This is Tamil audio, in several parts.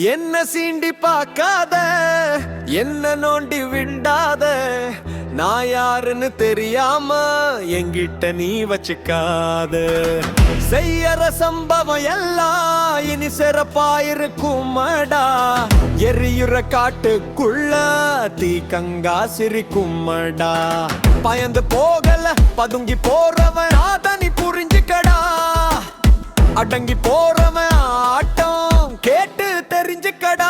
என்ன சீண்டி பார்க்காத, என்ன நோண்டி விண்டாத, நான் யாருன்னு தெரியாம என்கிட்ட நீ வச்சுக்காத. செய்யற சம்பவம் எல்லாம் இனி சிறப்பாயிருக்குமடா. எரியுற காட்டுக்குள்ள தீக்கங்கா சிரிக்குமடா. பயந்து போகல பதுங்கி போறவன் அத நீ புரிஞ்சுக்கடா. அடங்கி போறவன் ஆட்டம் கேட்டு தெரிஞ்சுக்கடா.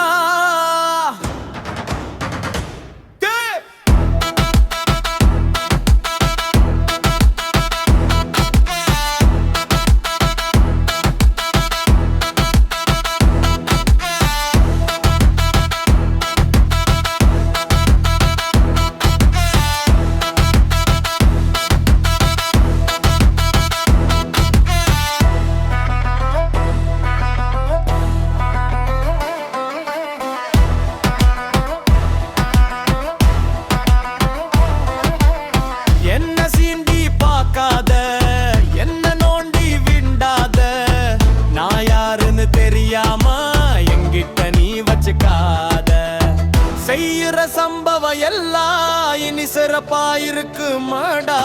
செய்யற சம்பவம் எல்லாம் இனி சிறப்பாயிருக்குமடா.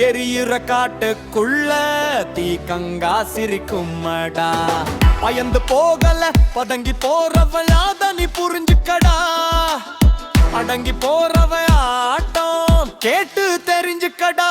எரியுற காட்டுக்குள்ள தீக்கங்கா சிரிக்குமடா. பயந்து போகல பதங்கி போறவன் அத நீ புரிஞ்சுக்கடா. அடங்கி போறவன் ஆட்டம் கேட்டு தெரிஞ்சுக்கடா.